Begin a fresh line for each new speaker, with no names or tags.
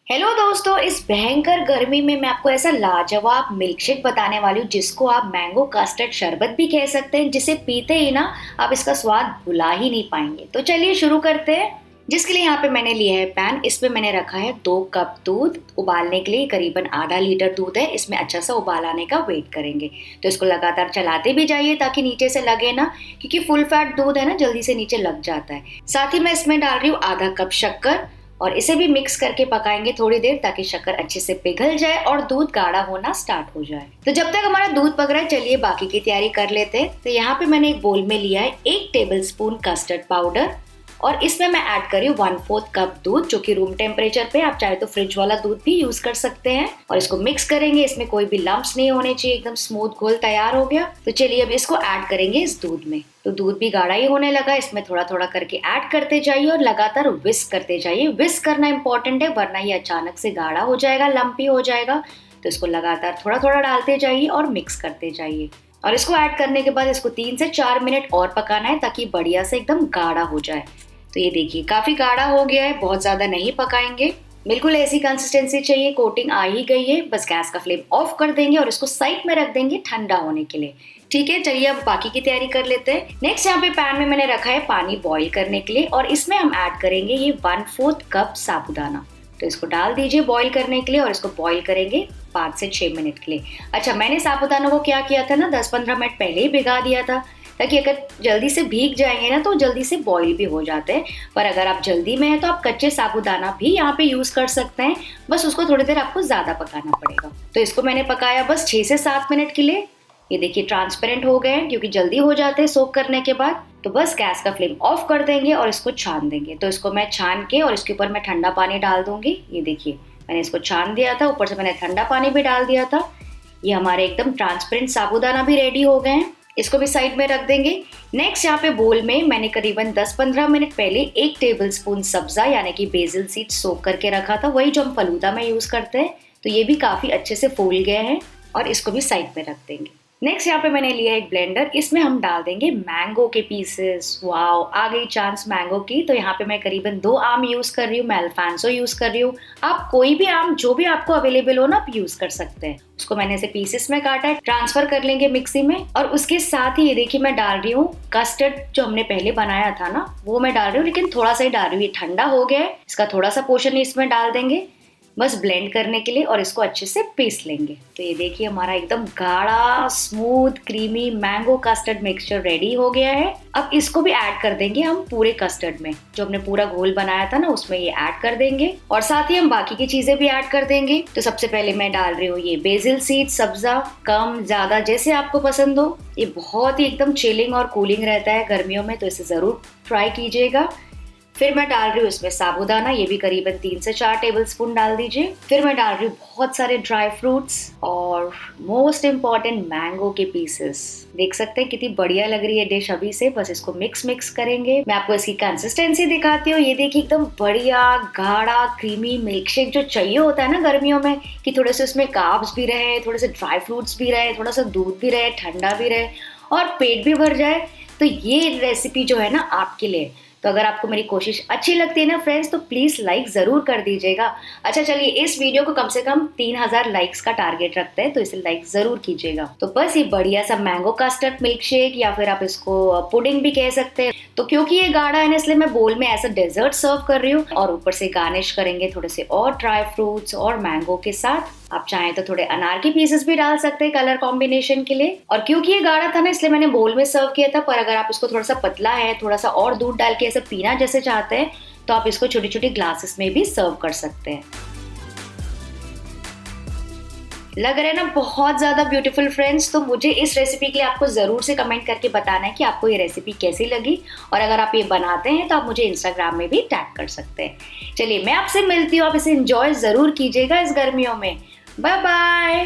Hello दोस्तों, इस भयंकर गर्मी में मैं आपको ऐसा लाजवाब मिल्कशेक बताने वाली हूँ जिसको आप मैंगो कस्टर्ड शरबत भी कह सकते हैं, जिसे पीते ही ना आप इसका स्वाद भुला ही नहीं पाएंगे। तो चलिए शुरू करते हैं। जिसके लिए यहाँ पे मैंने लिया है पैन। इसमें मैंने रखा है 2 कप दूध उबालने के लिए। करीबन आधा लीटर दूध है। इसमें अच्छा सा उबाल आने का वेट करेंगे। तो इसको लगातार चलाते भी जाइए ताकि नीचे से लगे ना, क्योंकि फुल फैट दूध है ना, जल्दी से नीचे लग जाता है। साथ ही मैं इसमें डाल रही हूँ आधा कप शक्कर और इसे भी मिक्स करके पकाएंगे थोड़ी देर, ताकि शक्कर अच्छे से पिघल जाए और दूध गाढ़ा होना स्टार्ट हो जाए। तो जब तक हमारा दूध पक रहा है, चलिए बाकी की तैयारी कर लेते हैं। तो यहाँ पे मैंने एक बोल में लिया है 1 टेबल स्पून कस्टर्ड पाउडर और इसमें मैं ऐड कर रही हूँ 1/4 कप दूध, जो कि रूम टेम्परेचर पे। आप चाहे तो फ्रिज वाला दूध भी यूज कर सकते हैं। और इसको मिक्स करेंगे। इसमें कोई भी लम्प्स नहीं होने चाहिए, एकदम स्मूथ घोल तैयार हो गया। तो चलिए अब इसको ऐड करेंगे इस दूध में। तो दूध भी गाढ़ा ही होने लगा। इसमें थोड़ा थोड़ा करके ऐड करते जाइए और लगातार विस्क करते जाइए। विस्क करना इंपॉर्टेंट है, वरना ये अचानक से गाढ़ा हो जाएगा, लम्पी हो जाएगा। तो इसको लगातार थोड़ा थोड़ा डालते जाइए और मिक्स करते जाइए। और इसको ऐड करने के बाद इसको 3 से 4 मिनट और पकाना है, ताकि बढ़िया से एकदम गाढ़ा हो जाए। तो ये देखिए काफी गाढ़ा हो गया है, बहुत ज्यादा नहीं पकाएंगे। बिल्कुल ऐसी कंसिस्टेंसी चाहिए। कोटिंग आ ही गई है, बस गैस का फ्लेम ऑफ कर देंगे और इसको साइड में रख देंगे ठंडा होने के लिए। ठीक है, चलिए अब बाकी की तैयारी कर लेते हैं। नेक्स्ट यहाँ पे पैन में मैंने रखा है पानी बॉईल करने के लिए और इसमें हम ऐड करेंगे ये 1/4 कप साबूदाना। तो इसको डाल दीजिए बॉईल करने के लिए और इसको बॉईल करेंगे 5 से 6 मिनट के लिए। अच्छा, मैंने साबूदाना को क्या किया था ना, 10-15 मिनट पहले ही भिगा दिया था, ताकि अगर जल्दी से भीग जाएंगे ना तो जल्दी से बॉईल भी हो जाते हैं। पर अगर आप जल्दी में है तो आप कच्चे साबूदाना भी यहाँ पे यूज कर सकते हैं, बस उसको थोड़ी देर आपको ज्यादा पकाना पड़ेगा। तो इसको मैंने पकाया बस 6 से 7 मिनट के लिए। ये देखिए ट्रांसपेरेंट हो गए हैं, क्योंकि जल्दी हो जाते हैं सोक करने के बाद। तो बस गैस का फ्लेम ऑफ कर देंगे और इसको छान देंगे। तो इसको मैं छान के और इसके ऊपर मैं ठंडा पानी डाल दूंगी। ये देखिए मैंने इसको छान दिया था, ऊपर से मैंने ठंडा पानी भी डाल दिया था। ये हमारे एकदम ट्रांसपेरेंट साबूदाना भी रेडी हो गए हैं। इसको भी साइड में रख देंगे। नेक्स्ट यहाँ पे बोल में मैंने करीबन 10-15 मिनट पहले 1 टेबल स्पून सब्जा यानी कि बेसिल सीड सोक करके रखा था, वही जो हम फलूदा में यूज करते हैं। तो ये भी काफी अच्छे से फूल गए हैं और इसको भी साइड में रख देंगे। नेक्स्ट यहाँ पे मैंने लिया एक ब्लेंडर। इसमें हम डाल देंगे मैंगो के पीसेस। वाओ, आ गई चांस मैंगो की। तो यहाँ पे मैं करीबन 2 आम यूज कर रही हूँ। मैं अल्फांसो यूज कर रही हूँ। आप कोई भी आम जो भी आपको अवेलेबल हो ना, आप यूज कर सकते हैं। उसको मैंने ऐसे पीसेस में काटा है। ट्रांसफर कर लेंगे मिक्सी में और उसके साथ ही ये देखिए मैं डाल रही हूँ कस्टर्ड जो हमने पहले बनाया था ना, वो मैं डाल रही हूँ, लेकिन थोड़ा सा ही डाल रही हूँ। ये ठंडा हो गया है, इसका थोड़ा सा पोर्शन इसमें डाल देंगे बस ब्लेंड करने के लिए और इसको अच्छे से पीस लेंगे। तो ये देखिए हमारा एकदम गाढ़ा smooth creamy mango custard mixture ready हो गया है। अब इसको भी ऐड कर देंगे हम पूरे कस्टर्ड में, जो हमने पूरा घोल बनाया था ना उसमें ये ऐड कर देंगे और साथ ही हम बाकी की चीजें भी ऐड कर देंगे। तो सबसे पहले मैं डाल रही हूँ ये बेसिल सीड, सब्जा, कम ज्यादा जैसे आपको पसंद हो। ये बहुत ही एकदम चिलिंग और कूलिंग रहता है गर्मियों में, तो इसे जरूर ट्राई कीजिएगा। फिर मैं डाल रही हूँ इसमें साबूदाना, ये भी करीबन 3 से 4 टेबल स्पून डाल दीजिए। फिर मैं डाल रही हूँ बहुत सारे ड्राई फ्रूट्स और मोस्ट इम्पॉर्टेंट मैंगो के पीसेस। देख सकते हैं कितनी बढ़िया लग रही है डिश अभी से। बस इसको मिक्स करेंगे। मैं आपको इसकी कंसिस्टेंसी दिखाती हूँ। ये देखिए एकदम बढ़िया गाढ़ा क्रीमी मिल्कशेक जो चाहिए होता है ना गर्मियों में, कि थोड़े से उसमें कार्ब्स भी रहे, थोड़े से ड्राई फ्रूट्स भी रहे, थोड़ा सा दूध भी रहे, ठंडा भी रहे और पेट भी भर जाए। तो ये रेसिपी जो है ना आपके लिए। तो अगर आपको मेरी कोशिश अच्छी लगती है ना फ्रेंड्स, तो प्लीज लाइक जरूर कर दीजिएगा। अच्छा चलिए, इस वीडियो को कम से कम 3000 लाइक्स का टारगेट रखते हैं, तो इसे लाइक जरूर कीजिएगा। तो बस ये बढ़िया सा मैंगो कस्टर्ड मिल्क शेक, या फिर आप इसको पुडिंग भी कह सकते हैं। तो क्योंकि ये गाढ़ा है ना, इसलिए मैं बोल में ऐसा डेजर्ट सर्व कर रही हूँ और ऊपर से गार्निश करेंगे थोड़े से और ड्राई फ्रूट्स और मैंगो के साथ। आप चाहें तो थोड़े अनार के पीसेस भी डाल सकते हैं कलर कॉम्बिनेशन के लिए। और क्योंकि ये गाढ़ा था ना, इसलिए मैंने बोल में सर्व किया था। पर अगर आप इसको थोड़ा सा पतला है, थोड़ा सा और दूध डाल के ऐसे पीना जैसे चाहते हैं, तो आप इसको छोटी छोटी ग्लासेस में भी सर्व कर सकते हैं। लग रहा है ना बहुत ज्यादा ब्यूटीफुल फ्रेंड्स। तो मुझे इस रेसिपी के लिए आपको जरूर से कमेंट करके बताना है कि आपको ये रेसिपी कैसी लगी। और अगर आप ये बनाते हैं तो आप मुझे इंस्टाग्राम में भी टैग कर सकते हैं। चलिए मैं आपसे मिलती हूँ, आप इसे एंजॉय जरूर कीजिएगा इस गर्मियों में। Bye bye.